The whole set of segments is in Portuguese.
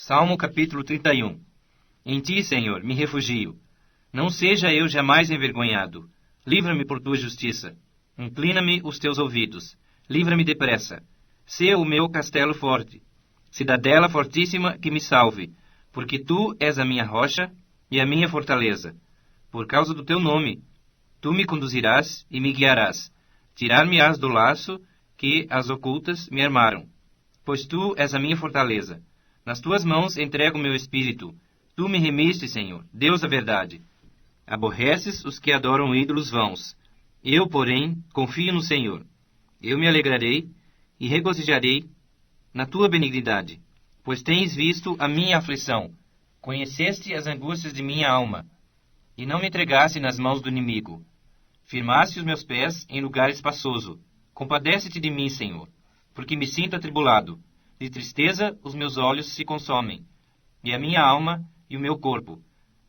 Salmo capítulo 31. Em ti, Senhor, me refugio. Não seja eu jamais envergonhado. Livra-me por tua justiça. Inclina-me os teus ouvidos. Livra-me depressa. Sê o meu castelo forte. Cidadela fortíssima que me salve. Porque tu és a minha rocha e a minha fortaleza. Por causa do teu nome, tu me conduzirás e me guiarás. Tirar-me-ás do laço que as ocultas me armaram. Pois tu és a minha fortaleza. Nas tuas mãos entrego o meu espírito. Tu me remiste, Senhor, Deus da verdade. Aborreces os que adoram ídolos vãos. Eu, porém, confio no Senhor. Eu me alegrarei e regozijarei na tua benignidade, pois tens visto a minha aflição. Conheceste as angústias de minha alma, e não me entregaste nas mãos do inimigo. Firmaste os meus pés em lugar espaçoso. Compadece-te de mim, Senhor, porque me sinto atribulado. De tristeza os meus olhos se consomem, e a minha alma e o meu corpo.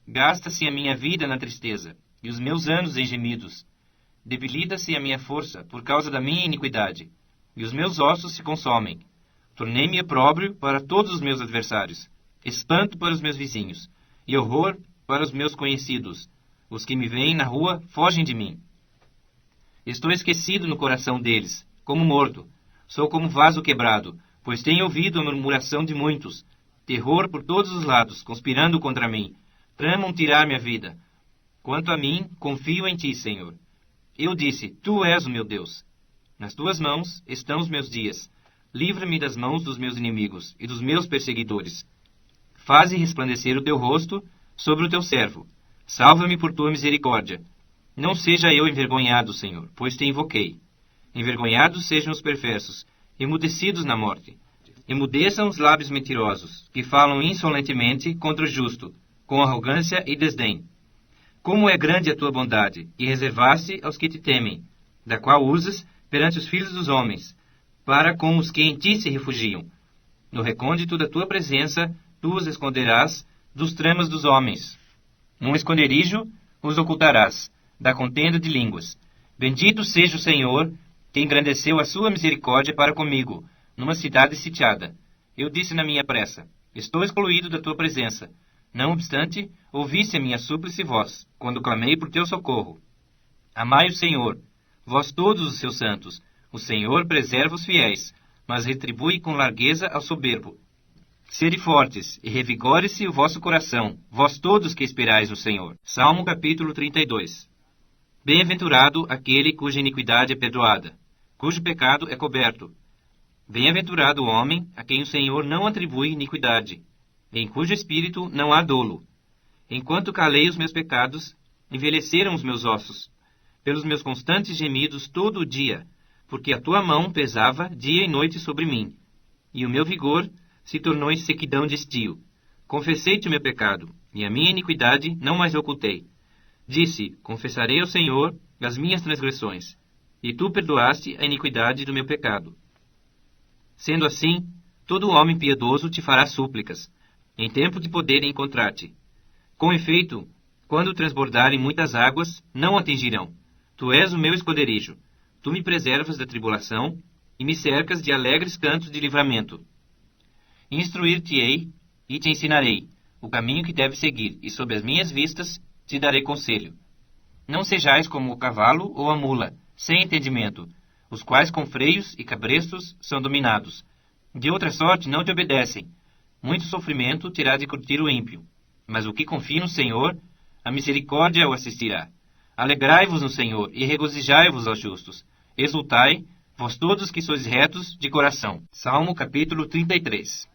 Gasta-se a minha vida na tristeza, e os meus anos em gemidos. Debilita-se a minha força por causa da minha iniquidade, e os meus ossos se consomem. Tornei-me opróbrio para todos os meus adversários, espanto para os meus vizinhos, e horror para os meus conhecidos. Os que me veem na rua fogem de mim. Estou esquecido no coração deles, como morto. Sou como vaso quebrado, pois tenho ouvido a murmuração de muitos. Terror por todos os lados, conspirando contra mim. Tramam tirar-me a vida. Quanto a mim, confio em ti, Senhor. Eu disse, tu és o meu Deus. Nas tuas mãos estão os meus dias. Livra-me das mãos dos meus inimigos e dos meus perseguidores. Faze resplandecer o teu rosto sobre o teu servo. Salva-me por tua misericórdia. Não seja eu envergonhado, Senhor, pois te invoquei. Envergonhados sejam os perversos, emudecidos na morte. Emudeçam os lábios mentirosos, que falam insolentemente contra o justo, com arrogância e desdém. Como é grande a tua bondade, e reservaste aos que te temem, da qual usas perante os filhos dos homens, para com os que em ti se refugiam. No recôndito da tua presença, tu os esconderás dos tramas dos homens. Num esconderijo os ocultarás, da contenda de línguas. Bendito seja o Senhor, que engrandeceu a sua misericórdia para comigo, numa cidade sitiada. Eu disse na minha pressa, estou excluído da tua presença. Não obstante, ouviste a minha súplice voz, quando clamei por teu socorro. Amai o Senhor, vós todos os seus santos. O Senhor preserva os fiéis, mas retribui com largueza ao soberbo. Sede fortes, e revigore-se o vosso coração, vós todos que esperais no Senhor. Salmo capítulo 32. Bem-aventurado aquele cuja iniquidade é perdoada, cujo pecado é coberto. Bem-aventurado o homem a quem o Senhor não atribui iniquidade, em cujo espírito não há dolo. Enquanto calei os meus pecados, envelheceram os meus ossos, pelos meus constantes gemidos todo o dia, porque a tua mão pesava dia e noite sobre mim, e o meu vigor se tornou em sequidão de estio. Confessei-te o meu pecado, e a minha iniquidade não mais ocultei. Disse, confessarei ao Senhor as minhas transgressões, e tu perdoaste a iniquidade do meu pecado. Sendo assim, todo homem piedoso te fará súplicas, em tempo de poder encontrar-te. Com efeito, quando transbordarem muitas águas, não atingirão. Tu és o meu esconderijo. Tu me preservas da tribulação e me cercas de alegres cantos de livramento. Instruir-te-ei e te ensinarei o caminho que deves seguir, e sob as minhas vistas te darei conselho. Não sejais como o cavalo ou a mula, sem entendimento, os quais com freios e cabrestos são dominados. De outra sorte não te obedecem. Muito sofrimento terá de curtir o ímpio, mas o que confia no Senhor, a misericórdia o assistirá. Alegrai-vos no Senhor e regozijai-vos aos justos. Exultai, vós todos que sois retos de coração. Salmo capítulo 33.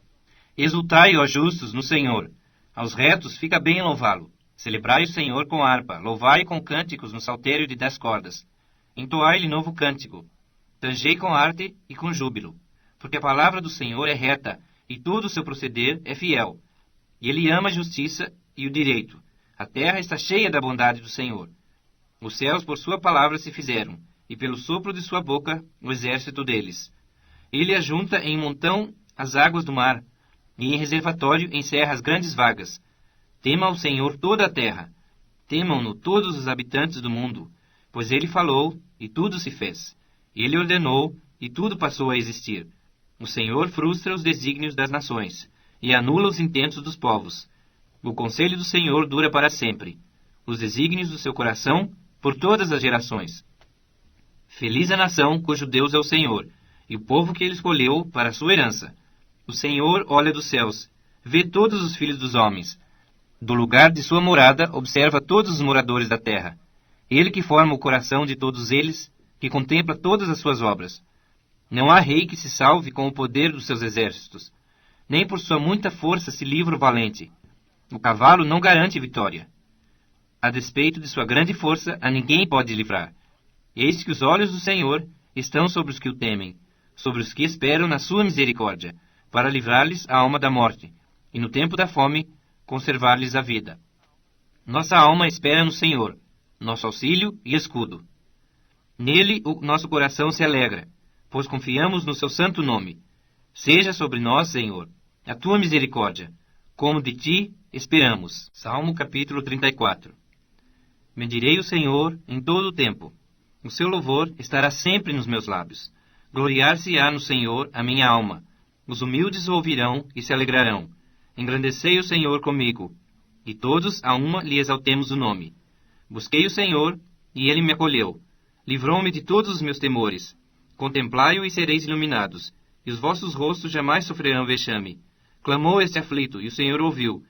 Exultai, ó justos, no Senhor. Aos retos fica bem louvá-lo. Celebrai o Senhor com harpa, louvai com cânticos no saltério de 10 cordas. Entoai-lhe novo cântico. Tangei com arte e com júbilo. Porque a palavra do Senhor é reta, e todo o seu proceder é fiel. E ele ama a justiça e o direito. A terra está cheia da bondade do Senhor. Os céus por sua palavra se fizeram, e pelo sopro de sua boca o exército deles. Ele ajunta em montão as águas do mar, e em reservatório encerra as grandes vagas. Tema o Senhor toda a terra. Temam-no todos os habitantes do mundo, pois ele falou, e tudo se fez. Ele ordenou, e tudo passou a existir. O Senhor frustra os desígnios das nações, e anula os intentos dos povos. O conselho do Senhor dura para sempre, os desígnios do seu coração por todas as gerações. Feliz a nação cujo Deus é o Senhor, e o povo que ele escolheu para a sua herança. O Senhor olha dos céus, vê todos os filhos dos homens. Do lugar de sua morada observa todos os moradores da terra. Ele que forma o coração de todos eles, que contempla todas as suas obras. Não há rei que se salve com o poder dos seus exércitos, nem por sua muita força se livra o valente. O cavalo não garante vitória. A despeito de sua grande força, a ninguém pode livrar. Eis que os olhos do Senhor estão sobre os que o temem, sobre os que esperam na sua misericórdia, para livrar-lhes a alma da morte, e no tempo da fome, conservar-lhes a vida. Nossa alma espera no Senhor, nosso auxílio e escudo. Nele o nosso coração se alegra, pois confiamos no seu santo nome. Seja sobre nós, Senhor, a tua misericórdia, como de ti esperamos. Salmo capítulo 34. Bendirei o Senhor em todo o tempo. O seu louvor estará sempre nos meus lábios. Gloriar-se-á no Senhor a minha alma. Os humildes o ouvirão e se alegrarão. Engrandecei o Senhor comigo, e todos a uma lhe exaltemos o nome. Busquei o Senhor, e ele me acolheu. Livrou-me de todos os meus temores. Contemplai-o e sereis iluminados, e os vossos rostos jamais sofrerão vexame. Clamou este aflito, e o Senhor ouviu,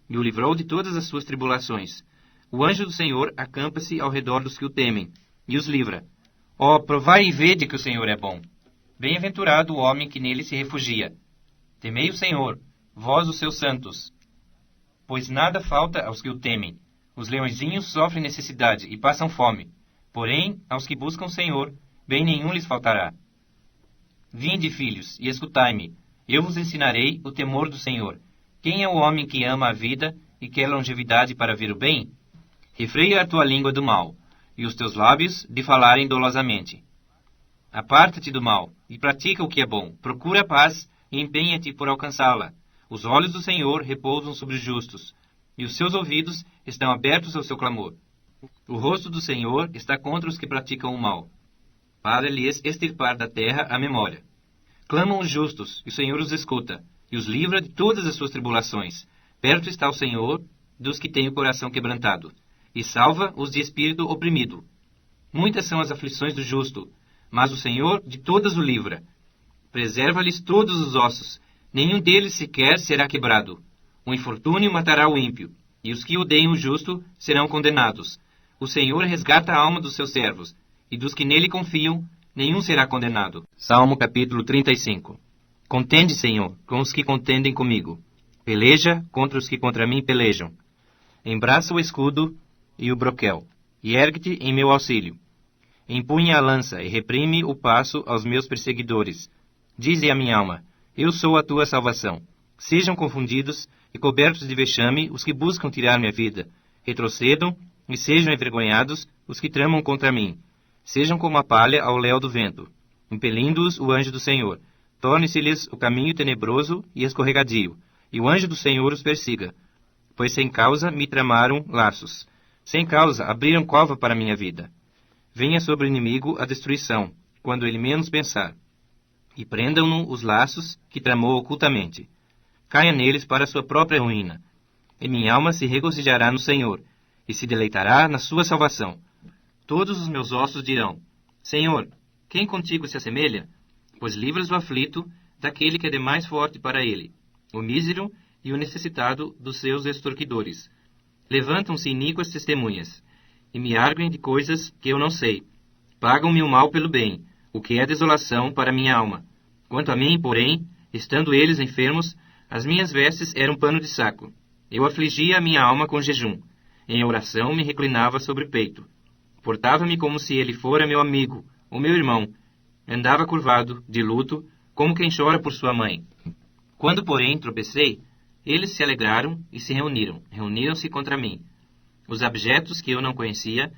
e o livrou de todas as suas tribulações. O anjo do Senhor acampa-se ao redor dos que o temem, e os livra. Ó, provai e vede que o Senhor é bom. Bem-aventurado o homem que nele se refugia. Temei o Senhor, vós os seus santos, pois nada falta aos que o temem. Os leõezinhos sofrem necessidade e passam fome, porém, aos que buscam o Senhor, bem nenhum lhes faltará. Vinde, filhos, e escutai-me. Eu vos ensinarei o temor do Senhor. Quem é o homem que ama a vida e quer longevidade para ver o bem? Refreia a tua língua do mal, e os teus lábios de falarem dolosamente. Aparta-te do mal, e pratica o que é bom. Procura a paz, e empenha-te por alcançá-la. Os olhos do Senhor repousam sobre os justos, e os seus ouvidos estão abertos ao seu clamor. O rosto do Senhor está contra os que praticam o mal, para lhes extirpar da terra a memória. Clamam os justos, e o Senhor os escuta, e os livra de todas as suas tribulações. Perto está o Senhor dos que têm o coração quebrantado, e salva os de espírito oprimido. Muitas são as aflições do justo, mas o Senhor de todas o livra. Preserva-lhes todos os ossos, nenhum deles sequer será quebrado. O infortúnio matará o ímpio, e os que odeiam o justo serão condenados. O Senhor resgata a alma dos seus servos, e dos que nele confiam, nenhum será condenado. Salmo capítulo 35. Contende, Senhor, com os que contendem comigo. Peleja contra os que contra mim pelejam. Embraça o escudo e o broquel, e ergue-te em meu auxílio. Empunha a lança e reprime o passo aos meus perseguidores. Dize a minha alma, eu sou a tua salvação. Sejam confundidos e cobertos de vexame os que buscam tirar minha vida. Retrocedam e sejam envergonhados os que tramam contra mim. Sejam como a palha ao léu do vento, impelindo-os o anjo do Senhor. Torne-se-lhes o caminho tenebroso e escorregadio, e o anjo do Senhor os persiga. Pois sem causa me tramaram laços. Sem causa abriram cova para minha vida. Venha sobre o inimigo a destruição, quando ele menos pensar. E prendam-no os laços que tramou ocultamente. Caia neles para sua própria ruína. E minha alma se regozijará no Senhor, e se deleitará na sua salvação. Todos os meus ossos dirão, Senhor, quem contigo se assemelha? Pois livras o aflito daquele que é demais forte para ele, o mísero e o necessitado dos seus extorquidores. Levantam-se iníquas testemunhas, e me arguem de coisas que eu não sei. Pagam-me o mal pelo bem, o que é desolação para minha alma. Quanto a mim, porém, estando eles enfermos, as minhas vestes eram pano de saco. Eu afligia a minha alma com jejum. Em oração me reclinava sobre o peito. Portava-me como se ele fora meu amigo, o meu irmão. Andava curvado, de luto, como quem chora por sua mãe. Quando, porém, tropecei, eles se alegraram e se reuniram. Reuniram-se contra mim. Os abjetos que eu não conhecia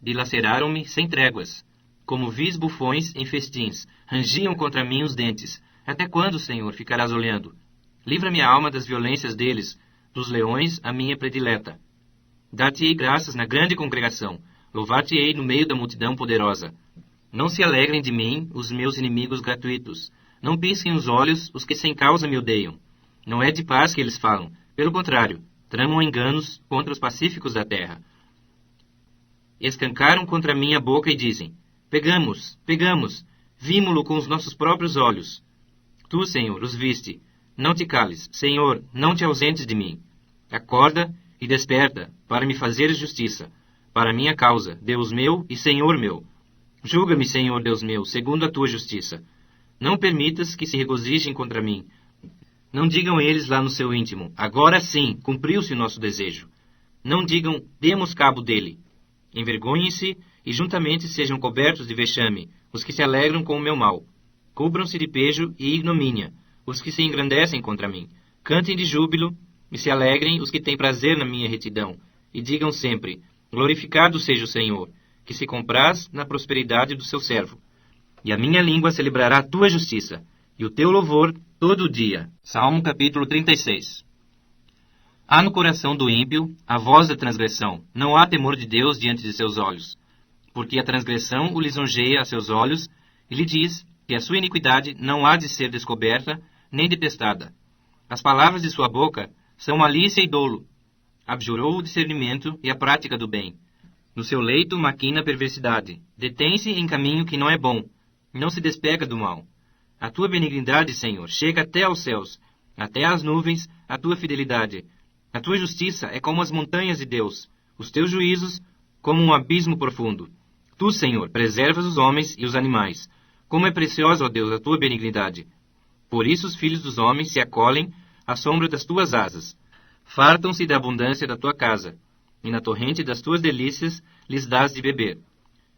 dilaceraram-me sem tréguas. Como vis bufões em festins, rangiam contra mim os dentes. Até quando, Senhor, ficarás olhando? Livra-me a alma das violências deles, dos leões a minha predileta. Dar-te-ei graças na grande congregação, louvar-te-ei no meio da multidão poderosa. Não se alegrem de mim os meus inimigos gratuitos, não pisquem os olhos os que sem causa me odeiam. Não é de paz que eles falam. Pelo contrário, tramam enganos contra os pacíficos da terra. Escancaram contra mim a boca e dizem: Pegamos, pegamos, vimo-lo com os nossos próprios olhos. Tu, Senhor, os viste. Não te cales, Senhor, não te ausentes de mim. Acorda e desperta, para me fazeres justiça, para minha causa, Deus meu e Senhor meu. Julga-me, Senhor Deus meu, segundo a tua justiça. Não permitas que se regozijem contra mim. Não digam eles lá no seu íntimo: agora sim, cumpriu-se o nosso desejo. Não digam: demos cabo dele. Envergonhem-se e juntamente sejam cobertos de vexame os que se alegram com o meu mal. Cubram-se de pejo e ignomínia os que se engrandecem contra mim. Cantem de júbilo e se alegrem os que têm prazer na minha retidão. E digam sempre: glorificado seja o Senhor, que se compraz na prosperidade do seu servo. E a minha língua celebrará a tua justiça, e o teu louvor todo o dia. Salmo capítulo 36. Há no coração do ímpio a voz da transgressão. Não há temor de Deus diante de seus olhos. Porque a transgressão o lisonjeia a seus olhos, e lhe diz que a sua iniquidade não há de ser descoberta, nem detestada. As palavras de sua boca são malícia e dolo. Abjurou o discernimento e a prática do bem. No seu leito maquina a perversidade. Detém-se em caminho que não é bom. Não se despega do mal. A tua benignidade, Senhor, chega até aos céus, até às nuvens, a tua fidelidade. A tua justiça é como as montanhas de Deus, os teus juízos como um abismo profundo. Tu, Senhor, preservas os homens e os animais. Como é preciosa, ó Deus, a tua benignidade. Por isso os filhos dos homens se acolhem à sombra das tuas asas. Fartam-se da abundância da tua casa, e na torrente das tuas delícias lhes dás de beber.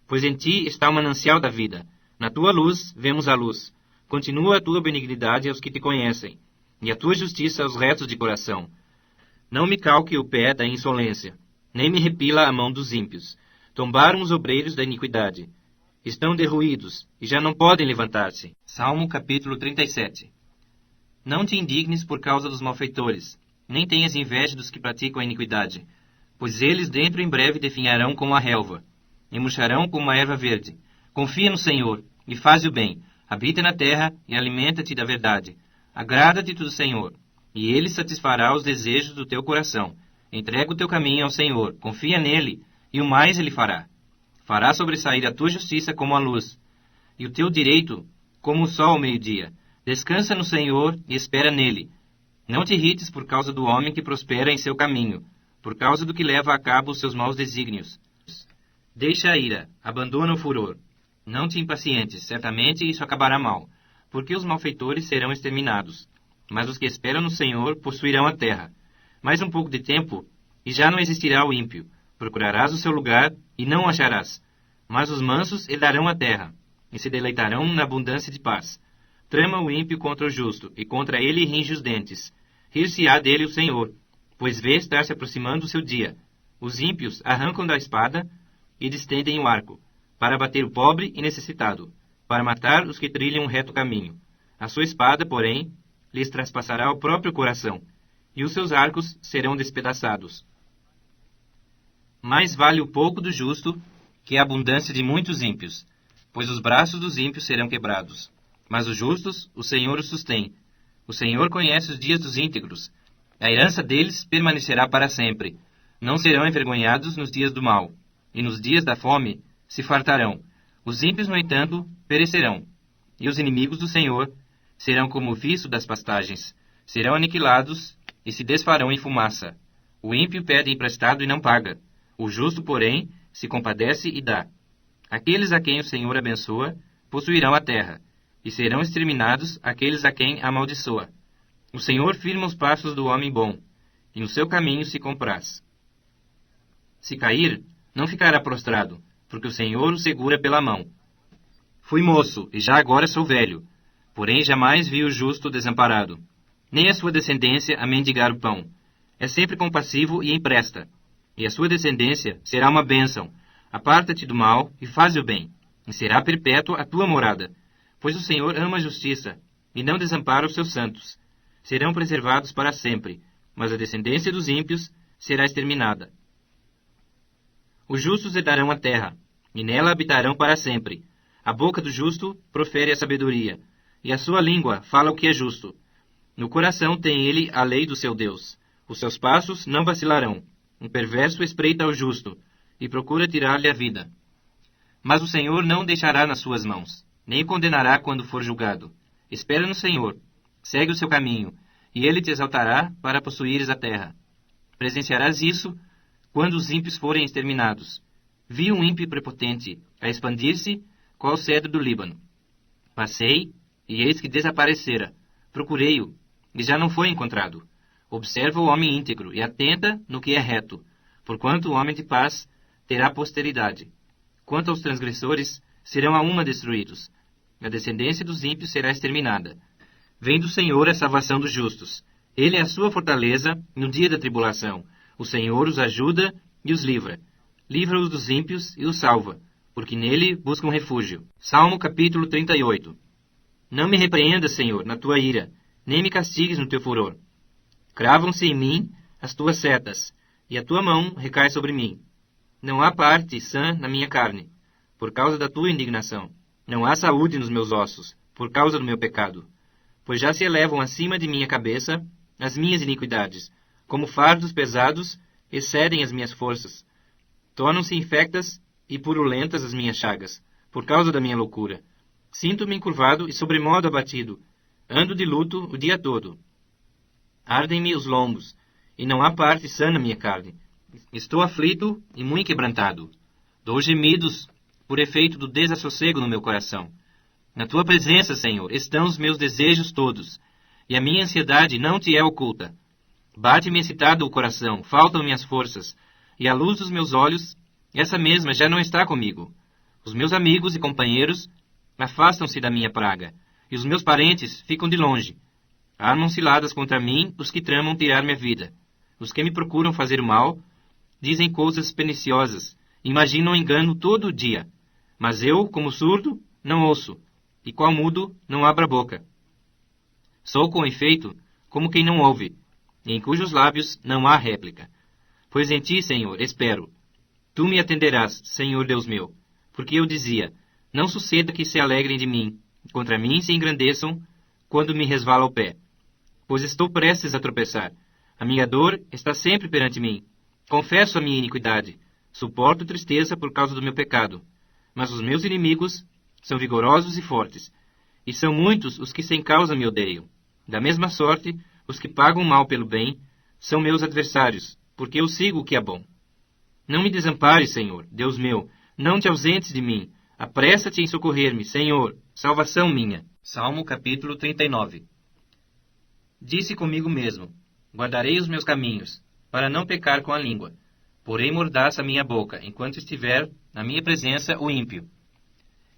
Pois em ti está o manancial da vida. Na tua luz vemos a luz. Continua a tua benignidade aos que te conhecem, e a tua justiça aos retos de coração. Não me calque o pé da insolência, nem me repila a mão dos ímpios. Tombaram os obreiros da iniquidade. Estão derruídos, e já não podem levantar-se. Salmo capítulo 37. Não te indignes por causa dos malfeitores, nem tenhas inveja dos que praticam a iniquidade, pois eles dentro em breve definharão como a relva, e murcharão como a erva verde. Confia no Senhor, e faz o bem. Habita na terra, e alimenta-te da verdade. Agrada-te do Senhor, e Ele satisfará os desejos do teu coração. Entrega o teu caminho ao Senhor, confia nele, e o mais Ele fará. Fará sobressair a tua justiça como a luz, e o teu direito como o sol ao meio-dia. Descansa no Senhor e espera nele. Não te irrites por causa do homem que prospera em seu caminho, por causa do que leva a cabo os seus maus desígnios. Deixa a ira, abandona o furor. Não te impacientes, certamente isso acabará mal, porque os malfeitores serão exterminados. Mas os que esperam no Senhor possuirão a terra. Mais um pouco de tempo, e já não existirá o ímpio. Procurarás o seu lugar, e não o acharás. Mas os mansos herdarão a terra, e se deleitarão na abundância de paz. Trama o ímpio contra o justo, e contra ele range os dentes. Rir-se-á dele o Senhor, pois vê estar se aproximando o seu dia. Os ímpios arrancam da espada e distendem o arco, para bater o pobre e necessitado, para matar os que trilham um reto caminho. A sua espada, porém, lhes traspassará o próprio coração, e os seus arcos serão despedaçados. Mais vale o pouco do justo que a abundância de muitos ímpios, pois os braços dos ímpios serão quebrados. Mas os justos, o Senhor os sustém. O Senhor conhece os dias dos íntegros. A herança deles permanecerá para sempre. Não serão envergonhados nos dias do mal, e nos dias da fome se fartarão. Os ímpios, no entanto, perecerão, e os inimigos do Senhor serão como o viço das pastagens. Serão aniquilados e se desfarão em fumaça. O ímpio pede emprestado e não paga. O justo, porém, se compadece e dá. Aqueles a quem o Senhor abençoa possuirão a terra, e serão exterminados aqueles a quem amaldiçoa. O Senhor firma os passos do homem bom, e no seu caminho se compraz. Se cair, não ficará prostrado, porque o Senhor o segura pela mão. Fui moço, e já agora sou velho, porém jamais vi o justo desamparado, nem a sua descendência a mendigar o pão. É sempre compassivo e empresta, e a sua descendência será uma bênção. Aparta-te do mal e faz o bem, e será perpétua a tua morada. Pois o Senhor ama a justiça, e não desampara os seus santos. Serão preservados para sempre, mas a descendência dos ímpios será exterminada. Os justos herdarão a terra, e nela habitarão para sempre. A boca do justo profere a sabedoria, e a sua língua fala o que é justo. No coração tem ele a lei do seu Deus. Os seus passos não vacilarão. Um perverso espreita ao justo e procura tirar-lhe a vida. Mas o Senhor não o deixará nas suas mãos, nem o condenará quando for julgado. Espera no Senhor, segue o seu caminho, e ele te exaltará para possuíres a terra. Presenciarás isso quando os ímpios forem exterminados. Vi um ímpio prepotente a expandir-se, qual cedro do Líbano. Passei, e eis que desaparecera. Procurei-o, e já não foi encontrado. Observa o homem íntegro, e atenta no que é reto, porquanto o homem de paz terá posteridade. Quanto aos transgressores, serão a uma destruídos. A descendência dos ímpios será exterminada. Vem do Senhor a salvação dos justos. Ele é a sua fortaleza no dia da tribulação. O Senhor os ajuda e os livra. Livra-os dos ímpios e os salva, porque nele buscam refúgio. Salmo capítulo 38. Não me repreendas, Senhor, na tua ira, nem me castigues no teu furor. Cravam-se em mim as tuas setas, e a tua mão recai sobre mim. Não há parte sã na minha carne, por causa da tua indignação. Não há saúde nos meus ossos, por causa do meu pecado. Pois já se elevam acima de minha cabeça as minhas iniquidades, como fardos pesados excedem as minhas forças. Tornam-se infectas e purulentas as minhas chagas, por causa da minha loucura. Sinto-me encurvado e sobremodo abatido. Ando de luto o dia todo. Ardem-me os lombos, e não há parte sã na minha carne. Estou aflito e muito quebrantado. Dou gemidos por efeito do desassossego no meu coração. Na tua presença, Senhor, estão os meus desejos todos, e a minha ansiedade não te é oculta. Bate-me excitado o coração, faltam-me as forças, e a luz dos meus olhos, essa mesma já não está comigo. Os meus amigos e companheiros afastam-se da minha praga, e os meus parentes ficam de longe. Armam ciladas contra mim os que tramam tirar minha vida. Os que me procuram fazer o mal dizem coisas perniciosas, imaginam engano todo o dia. Mas eu, como surdo, não ouço, e qual mudo, não abro a boca. Sou, com efeito, como quem não ouve, em cujos lábios não há réplica. Pois em ti, Senhor, espero. Tu me atenderás, Senhor Deus meu, porque eu dizia, não suceda que se alegrem de mim, contra mim se engrandeçam, quando me resvala o pé. Pois estou prestes a tropeçar. A minha dor está sempre perante mim. Confesso a minha iniquidade. Suporto tristeza por causa do meu pecado. Mas os meus inimigos são vigorosos e fortes, e são muitos os que sem causa me odeiam. Da mesma sorte, os que pagam mal pelo bem são meus adversários, porque eu sigo o que é bom. Não me desampares, Senhor, Deus meu, não te ausentes de mim. Apressa-te em socorrer-me, Senhor, salvação minha. Salmo capítulo 39. Disse comigo mesmo, guardarei os meus caminhos, para não pecar com a língua. Porém mordaça a minha boca, enquanto estiver na minha presença o ímpio.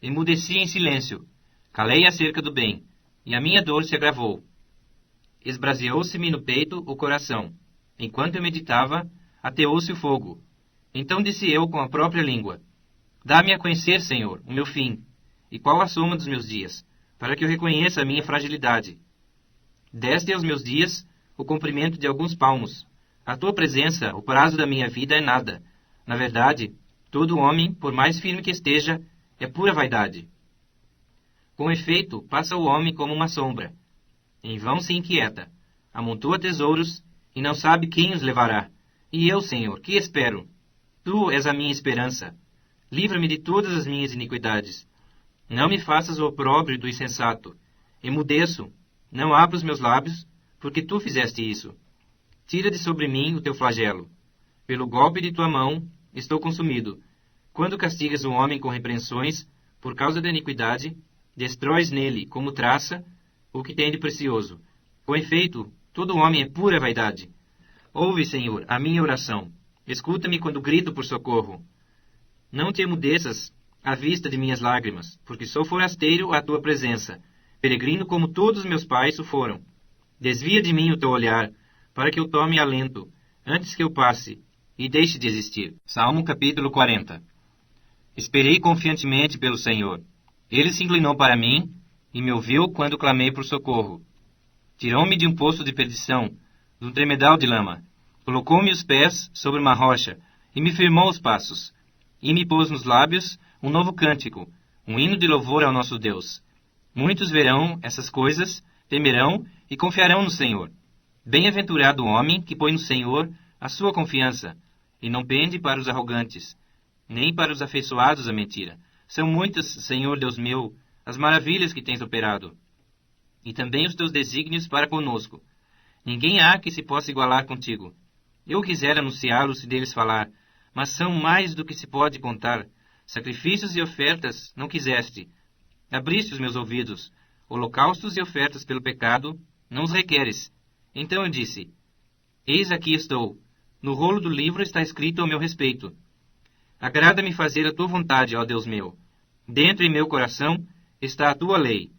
Emudeci em silêncio, calei acerca do bem, e a minha dor se agravou. Esbraseou-se-me no peito o coração. Enquanto eu meditava, ateou-se o fogo. Então disse eu com a própria língua, dá-me a conhecer, Senhor, o meu fim, e qual a soma dos meus dias, para que eu reconheça a minha fragilidade. Deste aos meus dias o comprimento de alguns palmos. A tua presença, o prazo da minha vida é nada. Na verdade, todo homem, por mais firme que esteja, é pura vaidade. Com efeito, passa o homem como uma sombra. Em vão se inquieta, amontoa tesouros e não sabe quem os levará. E eu, Senhor, que espero? Tu és a minha esperança. Livra-me de todas as minhas iniquidades. Não me faças o opróbrio do insensato. Emudeço, não abro os meus lábios, porque tu fizeste isso. Tira de sobre mim o teu flagelo. Pelo golpe de tua mão estou consumido. Quando castigas o homem com repreensões, por causa da iniquidade, destróis nele, como traça, o que tem de precioso. Com efeito, todo homem é pura vaidade. Ouve, Senhor, a minha oração. Escuta-me quando grito por socorro. Não te emudeças à vista de minhas lágrimas, porque sou forasteiro à tua presença, peregrino como todos meus pais o foram. Desvia de mim o teu olhar, para que eu tome alento, antes que eu passe, e deixe de existir. Salmo capítulo 40. Esperei confiantemente pelo Senhor. Ele se inclinou para mim, e me ouviu quando clamei por socorro. Tirou-me de um poço de perdição, de um tremedal de lama. Colocou-me os pés sobre uma rocha, e me firmou os passos. E me pôs nos lábios um novo cântico, um hino de louvor ao nosso Deus. Muitos verão essas coisas temerão e confiarão no Senhor. Bem-aventurado o homem que põe no Senhor a sua confiança, e não pende para os arrogantes, nem para os afeiçoados à mentira. São muitas, Senhor Deus meu, as maravilhas que tens operado, e também os teus desígnios para conosco. Ninguém há que se possa igualar contigo. Eu quisera anunciá-los e deles falar, mas são mais do que se pode contar. Sacrifícios e ofertas não quiseste. Abriste os meus ouvidos. Holocaustos e ofertas pelo pecado não os requeres. Então eu disse, eis aqui estou. No rolo do livro está escrito ao meu respeito. Agrada-me fazer a tua vontade, ó Deus meu. Dentro em meu coração está a tua lei.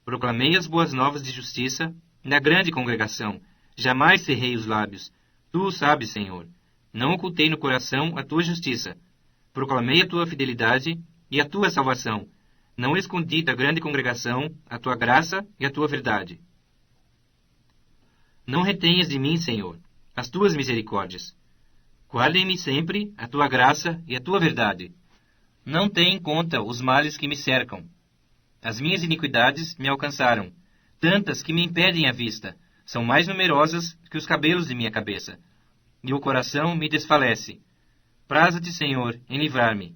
Proclamei as boas novas de justiça na grande congregação. Jamais cerrei os lábios. Tu o sabes, Senhor. Não ocultei no coração a tua justiça. Proclamei a tua fidelidade e a tua salvação. Não escondi da grande congregação a tua graça e a tua verdade. Não retenhas de mim, Senhor, as tuas misericórdias. Guardem-me sempre a tua graça e a tua verdade. Não tenha em conta os males que me cercam. As minhas iniquidades me alcançaram, tantas que me impedem a vista. São mais numerosas que os cabelos de minha cabeça. E o coração me desfalece. Praza-te, Senhor, em livrar-me.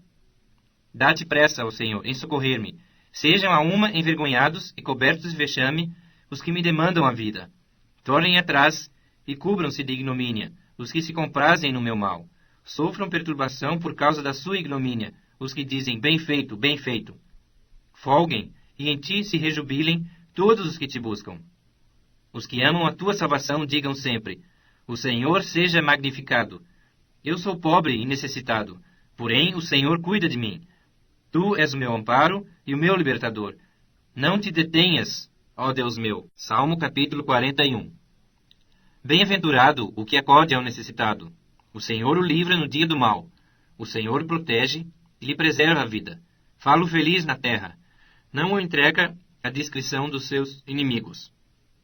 Dá-te pressa, ó Senhor, em socorrer-me. Sejam a uma envergonhados e cobertos de vexame os que me demandam a vida. Tornem atrás e cubram-se de ignomínia os que se comprazem no meu mal. Sofram perturbação por causa da sua ignomínia os que dizem bem feito, bem feito. Folguem e em ti se rejubilem todos os que te buscam. Os que amam a tua salvação digam sempre, o Senhor seja magnificado. Eu sou pobre e necessitado, porém o Senhor cuida de mim. Tu és o meu amparo e o meu libertador. Não te detenhas, ó Deus meu. Salmo capítulo 41. Bem-aventurado o que acode ao necessitado. O Senhor o livra no dia do mal. O Senhor o protege e lhe preserva a vida. Falo feliz na terra. Não o entrega à discrição dos seus inimigos.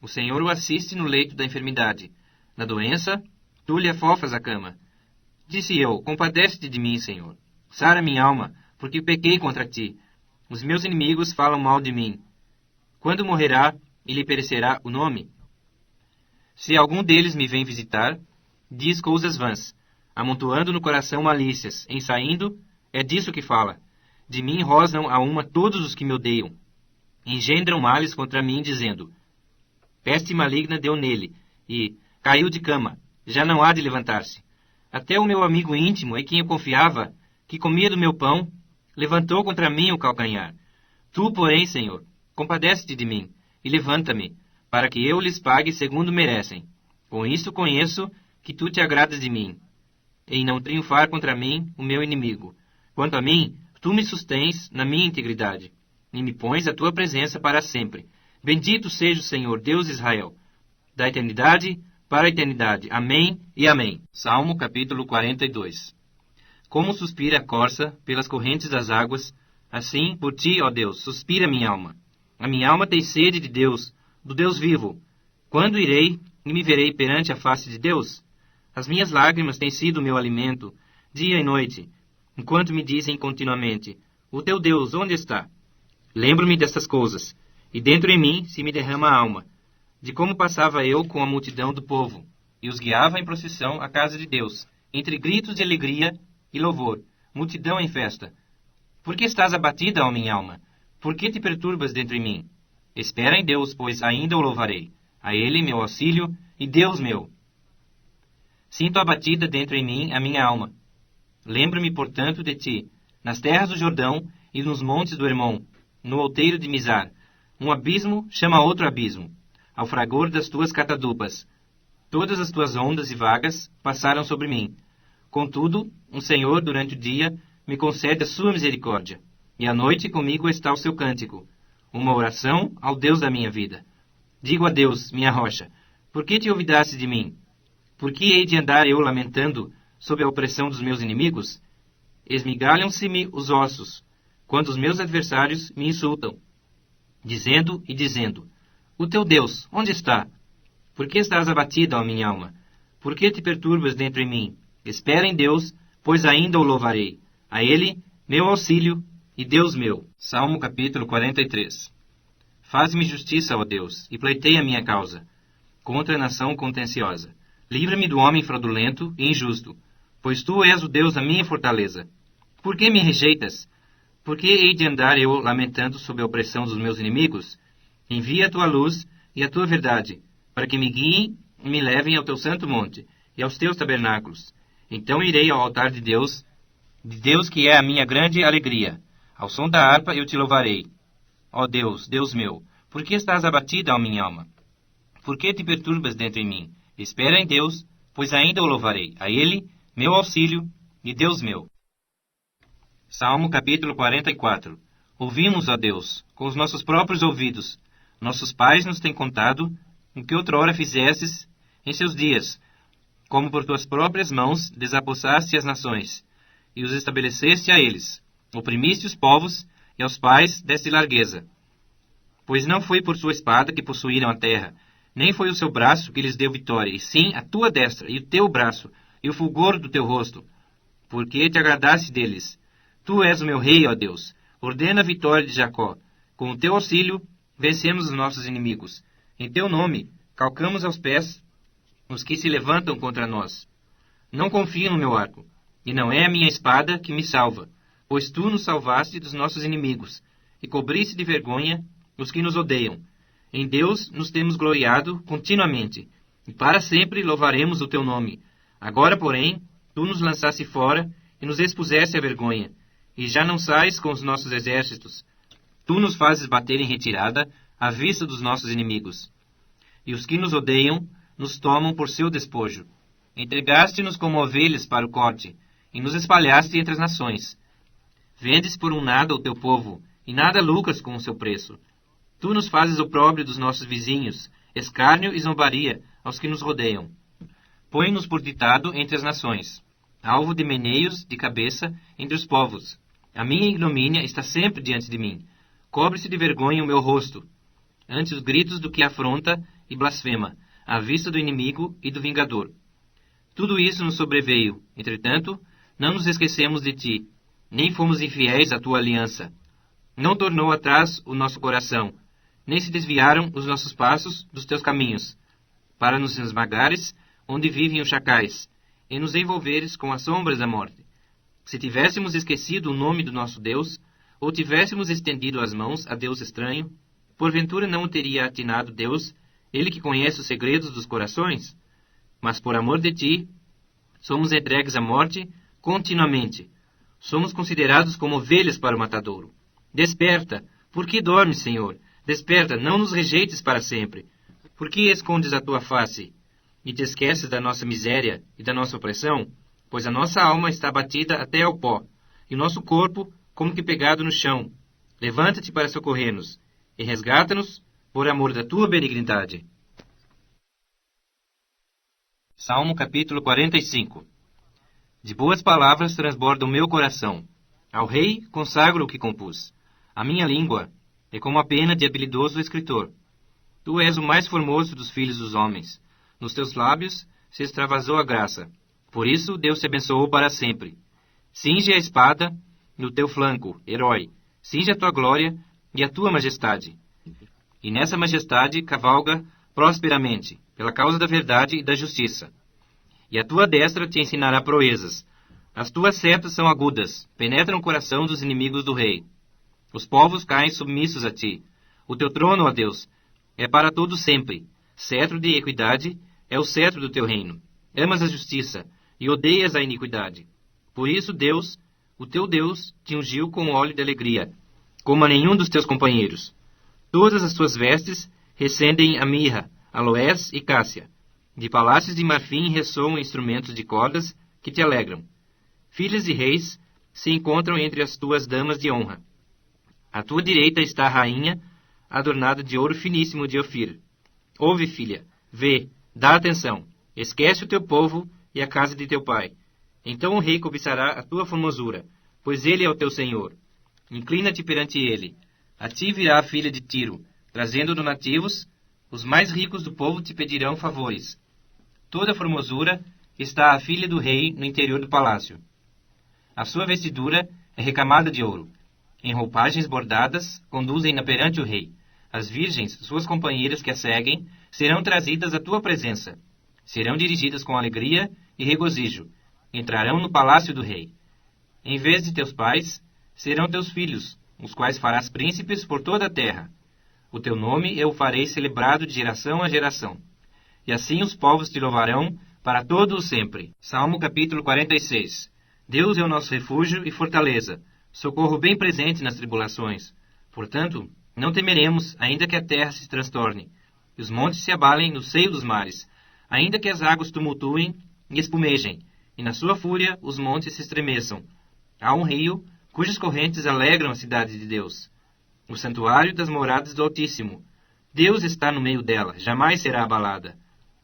O Senhor o assiste no leito da enfermidade. Na doença, tu lhe afofas a cama. Disse eu, compadece-te de mim, Senhor. Sara minha alma, porque pequei contra ti. Os meus inimigos falam mal de mim. Quando morrerá e lhe perecerá o nome? Se algum deles me vem visitar, diz coisas vãs, amontoando no coração malícias, em saindo, é disso que fala. De mim rosnam a uma todos os que me odeiam. Engendram males contra mim, dizendo, peste maligna deu nele, e caiu de cama, já não há de levantar-se. Até o meu amigo íntimo, em quem eu confiava, que comia do meu pão, levantou contra mim o calcanhar. Tu, porém, Senhor, compadece-te de mim, e levanta-me, para que eu lhes pague segundo merecem. Com isto conheço que tu te agradas de mim, em não triunfar contra mim o meu inimigo. Quanto a mim, tu me sustens na minha integridade, e me pões a tua presença para sempre. Bendito seja o Senhor, Deus de Israel, da eternidade para a eternidade. Amém e amém. Salmo capítulo 42. Como suspira a corça pelas correntes das águas, assim, por ti, ó Deus, suspira minha alma. A minha alma tem sede de Deus, do Deus vivo. Quando irei e me verei perante a face de Deus? As minhas lágrimas têm sido o meu alimento, dia e noite, enquanto me dizem continuamente, o teu Deus, onde está? Lembro-me destas coisas, e dentro em mim se me derrama a alma, de como passava eu com a multidão do povo, e os guiava em procissão à casa de Deus, entre gritos de alegria e louvor, multidão em festa. Por que estás abatida, ó minha alma? Por que te perturbas dentro em mim? Espera em Deus, pois ainda o louvarei. A Ele, meu auxílio e Deus meu. Sinto abatida dentro em mim a minha alma. Lembro-me, portanto, de ti, nas terras do Jordão e nos montes do Hermon, no outeiro de Mizar. Um abismo chama outro abismo, ao fragor das tuas catadupas. Todas as tuas ondas e vagas passaram sobre mim. Contudo, o Senhor, durante o dia, me concede a sua misericórdia, e à noite comigo está o seu cântico, uma oração ao Deus da minha vida. Digo a Deus, minha rocha, por que te olvidaste de mim? Por que hei de andar eu lamentando sob a opressão dos meus inimigos? Esmigalham-se-me os ossos, quando os meus adversários me insultam, dizendo e dizendo, o teu Deus, onde está? Por que estás abatida, ó minha alma? Por que te perturbas dentro em mim? Espera em Deus, pois ainda o louvarei. A Ele, meu auxílio e Deus meu. Salmo capítulo 43. Faz-me justiça, ó Deus, e pleiteia a minha causa, contra a nação contenciosa. Livra-me do homem fraudulento e injusto, pois tu és o Deus da minha fortaleza. Por que me rejeitas? Por que hei de andar eu lamentando sob a opressão dos meus inimigos? Envia a tua luz e a tua verdade, para que me guiem e me levem ao teu santo monte e aos teus tabernáculos. Então irei ao altar de Deus que é a minha grande alegria. Ao som da harpa eu te louvarei. Ó Deus, Deus meu, por que estás abatida, ó minha alma? Por que te perturbas dentro em mim? Espera em Deus, pois ainda o louvarei. A Ele, meu auxílio e Deus meu. Salmo capítulo 44. Ouvimos, ó Deus, com os nossos próprios ouvidos. Nossos pais nos têm contado o que outrora fizestes em seus dias, como por tuas próprias mãos desapossaste as nações, e os estabeleceste a eles. Oprimiste os povos, e aos pais deste largueza. Pois não foi por sua espada que possuíram a terra, nem foi o seu braço que lhes deu vitória, e sim a tua destra, e o teu braço, e o fulgor do teu rosto, porque te agradaste deles. Tu és o meu rei, ó Deus. Ordena a vitória de Jacó. Com o teu auxílio, vencemos os nossos inimigos. Em teu nome, calcamos aos pés os que se levantam contra nós. Não confio no meu arco, e não é a minha espada que me salva, pois tu nos salvaste dos nossos inimigos, e cobriste de vergonha os que nos odeiam. Em Deus nos temos gloriado continuamente, e para sempre louvaremos o teu nome. Agora, porém, tu nos lançaste fora e nos expuseste à vergonha, e já não sais com os nossos exércitos. Tu nos fazes bater em retirada à vista dos nossos inimigos. E os que nos odeiam nos tomam por seu despojo. Entregaste-nos como ovelhas para o corte, e nos espalhaste entre as nações. Vendes por um nada o teu povo, e nada lucras com o seu preço. Tu nos fazes opróbrio dos nossos vizinhos, escárnio e zombaria aos que nos rodeiam. Põe-nos por ditado entre as nações, alvo de meneios de cabeça entre os povos. A minha ignomínia está sempre diante de mim. Cobre-se de vergonha o meu rosto, ante os gritos do que afronta e blasfema, à vista do inimigo e do vingador. Tudo isso nos sobreveio, entretanto, não nos esquecemos de ti, nem fomos infiéis à tua aliança. Não tornou atrás o nosso coração, nem se desviaram os nossos passos dos teus caminhos, para nos esmagares onde vivem os chacais, e nos envolveres com as sombras da morte. Se tivéssemos esquecido o nome do nosso Deus, ou tivéssemos estendido as mãos a Deus estranho, porventura não o teria atinado Deus, ele que conhece os segredos dos corações? Mas por amor de ti, somos entregues à morte continuamente. Somos considerados como ovelhas para o matadouro. Desperta! Por que dormes, Senhor? Desperta, não nos rejeites para sempre. Por que escondes a tua face e te esqueces da nossa miséria e da nossa opressão? Pois a nossa alma está abatida até ao pó, e o nosso corpo como que pegado no chão. Levanta-te para socorrer-nos, e resgata-nos por amor da tua benignidade. Salmo capítulo 45. De boas palavras transborda o meu coração. Ao rei consagro o que compus. A minha língua é como a pena de habilidoso escritor. Tu és o mais formoso dos filhos dos homens. Nos teus lábios se extravasou a graça. Por isso Deus te abençoou para sempre. Cinge a espada no teu flanco, herói. Cinge a tua glória e a tua majestade. E nessa majestade cavalga prosperamente, pela causa da verdade e da justiça. E a tua destra te ensinará proezas. As tuas setas são agudas, penetram o coração dos inimigos do rei. Os povos caem submissos a ti. O teu trono, ó Deus, é para todo sempre. Cetro de equidade é o cetro do teu reino. Amas a justiça e odeias a iniquidade. Por isso Deus, o teu Deus, te ungiu com óleo de alegria, como a nenhum dos teus companheiros. Todas as tuas vestes recendem a mirra, aloés e cássia. De palácios de marfim ressoam instrumentos de cordas que te alegram. Filhas de reis se encontram entre as tuas damas de honra. À tua direita está a rainha, adornada de ouro finíssimo de Ofir. Ouve, filha, vê, dá atenção. Esquece o teu povo e a casa de teu pai. Então o rei cobiçará a tua formosura, pois ele é o teu senhor. Inclina-te perante ele. A ti virá a filha de Tiro, trazendo donativos. Os mais ricos do povo te pedirão favores. Toda a formosura está a filha do rei no interior do palácio. A sua vestidura é recamada de ouro. Em roupagens bordadas, conduzem-na perante o rei. As virgens, suas companheiras que a seguem, serão trazidas à tua presença. Serão dirigidas com alegria e regozijo. Entrarão no palácio do rei. Em vez de teus pais, serão teus filhos, os quais farás príncipes por toda a terra. O teu nome eu farei celebrado de geração a geração. E assim os povos te louvarão para todo o sempre. Salmo capítulo 46. Deus é o nosso refúgio e fortaleza, socorro bem presente nas tribulações. Portanto, não temeremos, ainda que a terra se transtorne, e os montes se abalem no seio dos mares, ainda que as águas tumultuem e espumejem, e na sua fúria os montes se estremeçam. Há um rio, cujas correntes alegram a cidade de Deus, o santuário das moradas do Altíssimo. Deus está no meio dela, jamais será abalada.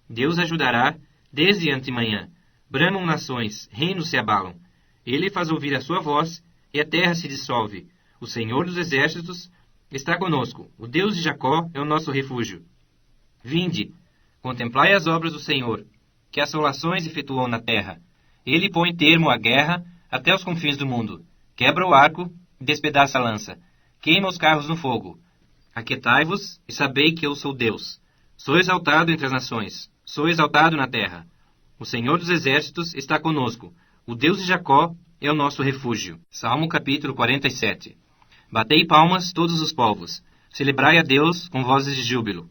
Deus ajudará desde antemanhã. Bramam nações, reinos se abalam. Ele faz ouvir a sua voz, e a terra se dissolve. O Senhor dos exércitos está conosco. O Deus de Jacó é o nosso refúgio. Vinde, contemplai as obras do Senhor, que assolações efetuou na terra. Ele põe termo à guerra até os confins do mundo. Quebra o arco e despedaça a lança. Queima os carros no fogo. Aquietai-vos e sabei que eu sou Deus. Sou exaltado entre as nações. Sou exaltado na terra. O Senhor dos exércitos está conosco. O Deus de Jacó é o nosso refúgio. Salmo capítulo 47. Batei palmas todos os povos. Celebrai a Deus com vozes de júbilo.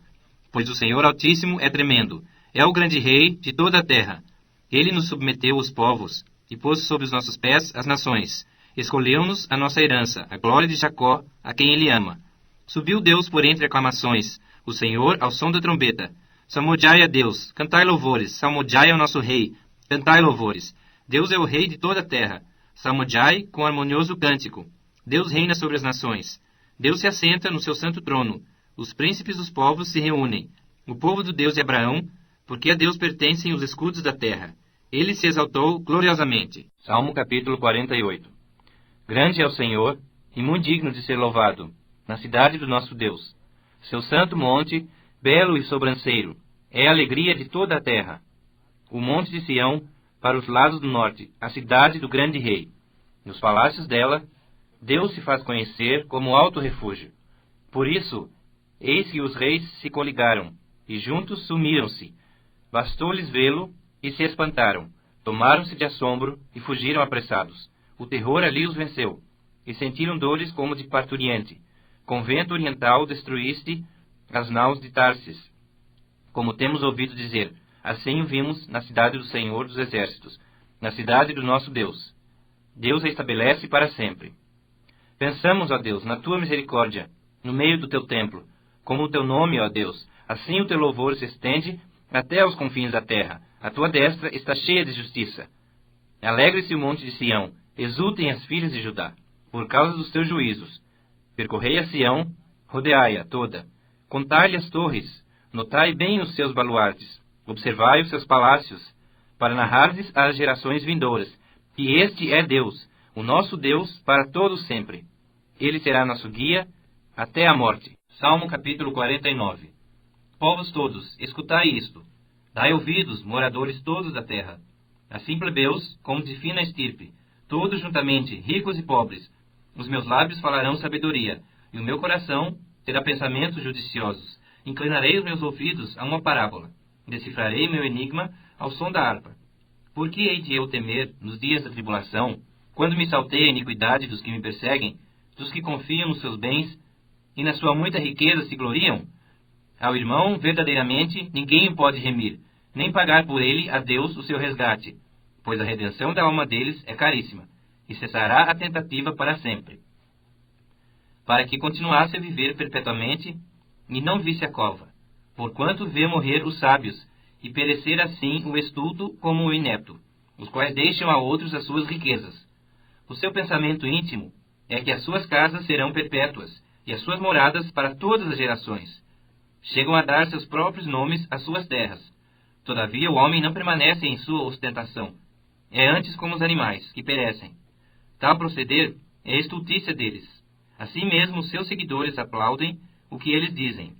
Pois o Senhor Altíssimo é tremendo. É o grande rei de toda a terra. Ele nos submeteu os povos e pôs sob os nossos pés as nações. Escolheu-nos a nossa herança, a glória de Jacó, a quem ele ama. Subiu Deus por entre aclamações, o Senhor ao som da trombeta. Salmodiai a Deus, cantai louvores, salmodiai ao nosso rei, cantai louvores. Deus é o rei de toda a terra. Salmodiai com harmonioso cântico. Deus reina sobre as nações. Deus se assenta no seu santo trono. Os príncipes dos povos se reúnem. O povo do Deus de Abraão, porque a Deus pertencem os escudos da terra. Ele se exaltou gloriosamente. Salmo capítulo 48. Grande é o Senhor, e muito digno de ser louvado, na cidade do nosso Deus. Seu santo monte, belo e sobranceiro, é a alegria de toda a terra. O monte de Sião, para os lados do norte, a cidade do grande rei. Nos palácios dela, Deus se faz conhecer como alto refúgio. Por isso, eis que os reis se coligaram, e juntos sumiram-se. Bastou-lhes vê-lo, e se espantaram. Tomaram-se de assombro, e fugiram apressados. O terror ali os venceu, e sentiram dores como de parturiente. Com vento oriental destruíste as naus de Tarsis. Como temos ouvido dizer, assim o vimos na cidade do Senhor dos exércitos, na cidade do nosso Deus. Deus a estabelece para sempre. Pensamos, ó Deus, na tua misericórdia, no meio do teu templo, como o teu nome, ó Deus, assim o teu louvor se estende até aos confins da terra. A tua destra está cheia de justiça. Alegre-se o monte de Sião, exultem as filhas de Judá, por causa dos teus juízos. Percorrei a Sião, rodeai-a toda. Contai-lhe as torres, notai bem os seus baluartes, observai os seus palácios, para narrar-lhes às gerações vindouras, que este é Deus, o nosso Deus para todo sempre. Ele será nosso guia até a morte. Salmo capítulo 49. Povos todos, escutai isto. Dai ouvidos, moradores todos da terra. Assim plebeus, como de fina estirpe, todos juntamente, ricos e pobres. Os meus lábios falarão sabedoria, e o meu coração terá pensamentos judiciosos. Inclinarei os meus ouvidos a uma parábola. Decifrarei meu enigma ao som da harpa. Por que hei de eu temer nos dias da tribulação, quando me saltei a iniquidade dos que me perseguem, dos que confiam nos seus bens e na sua muita riqueza se gloriam? Ao irmão, verdadeiramente, ninguém o pode remir, nem pagar por ele a Deus o seu resgate, pois a redenção da alma deles é caríssima, e cessará a tentativa para sempre. Para que continuasse a viver perpetuamente, e não visse a cova, porquanto vê morrer os sábios, e perecer assim o estulto como o inepto, os quais deixam a outros as suas riquezas. O seu pensamento íntimo é que as suas casas serão perpétuas, e as suas moradas para todas as gerações. Chegam a dar seus próprios nomes às suas terras. Todavia o homem não permanece em sua ostentação. É antes como os animais, que perecem. Tal proceder é a estultícia deles. Assim mesmo os seus seguidores aplaudem o que eles dizem.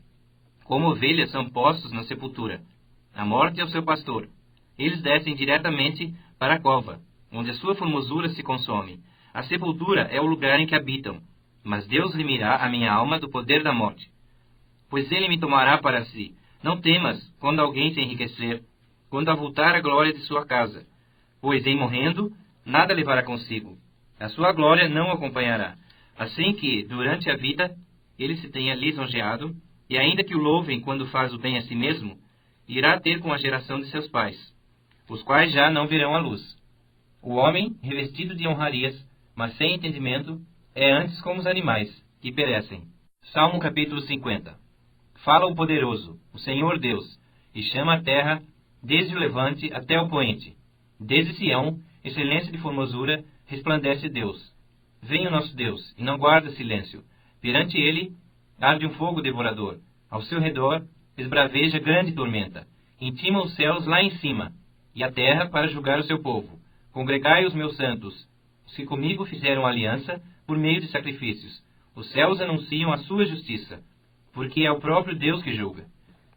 Como ovelhas são postos na sepultura. A morte é o seu pastor. Eles descem diretamente para a cova, onde a sua formosura se consome. A sepultura é o lugar em que habitam. Mas Deus remirá a minha alma do poder da morte. pois ele me tomará para si. Não temas quando alguém se enriquecer, quando avultar a glória de sua casa, pois em morrendo, nada levará consigo. A sua glória não o acompanhará, assim que, durante a vida, ele se tenha lisonjeado, e ainda que o louvem quando faz o bem a si mesmo, irá ter com a geração de seus pais, os quais já não virão à luz. O homem, revestido de honrarias, mas sem entendimento, é antes como os animais, que perecem. Salmo capítulo 50. Fala o poderoso, o Senhor Deus, e chama a terra, desde o levante até o poente. Desde Sião, excelência de formosura, resplandece Deus. Vem o nosso Deus, e não guarda silêncio. Perante ele, arde um fogo devorador. Ao seu redor, esbraveja grande tormenta. Intima os céus lá em cima, e a terra para julgar o seu povo. Congregai os meus santos, os que comigo fizeram aliança, por meio de sacrifícios. Os céus anunciam a sua justiça, porque é o próprio Deus que julga.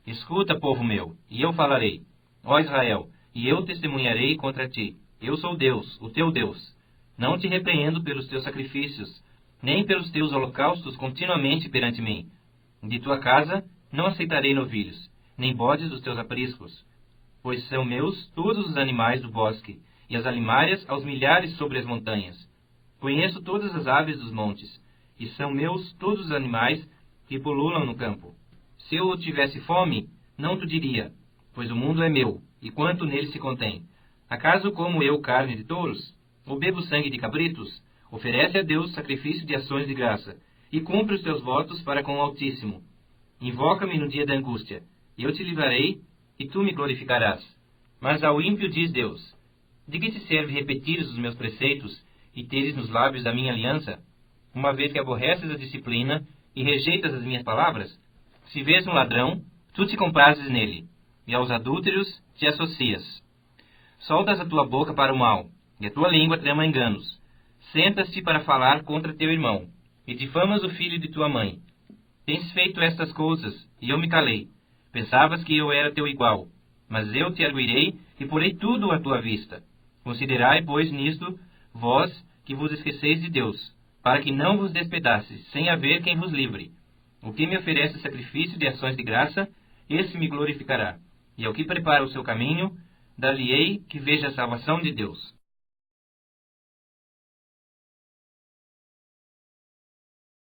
Escuta, povo meu, e eu falarei. Ó Israel, e eu testemunharei contra ti. Eu sou Deus, o teu Deus. Não te repreendo pelos teus sacrifícios, nem pelos teus holocaustos continuamente perante mim. De tua casa não aceitarei novilhos, nem bodes dos teus apriscos, pois são meus todos os animais do bosque, e as alimárias aos milhares sobre as montanhas. Conheço todas as aves dos montes, e são meus todos os animais que pululam no campo. Se eu tivesse fome, não te diria, pois o mundo é meu, e quanto nele se contém. Acaso como eu carne de touros? Ou bebo sangue de cabritos? Oferece a Deus sacrifício de ações de graça, e cumpre os teus votos para com o Altíssimo. Invoca-me no dia da angústia, e eu te livrarei, e tu me glorificarás. Mas ao ímpio diz Deus: de que se serve repetires os meus preceitos, e teres nos lábios da minha aliança, uma vez que aborreces a disciplina, e rejeitas as minhas palavras? Se vês um ladrão, tu te comprases nele, e aos adúlteros te associas. Soltas a tua boca para o mal, e a tua língua trama enganos. Sentas-te para falar contra teu irmão, e difamas o filho de tua mãe. Tens feito estas coisas, e eu me calei. Pensavas que eu era teu igual, mas eu te arguirei e porei tudo à tua vista. Considerai, pois, nisto, vós que vos esqueceis de Deus, para que não vos despedaces, sem haver quem vos livre. O que me oferece sacrifício de ações de graça, esse me glorificará. E ao que prepara o seu caminho, dar-lhe-ei que veja a salvação de Deus.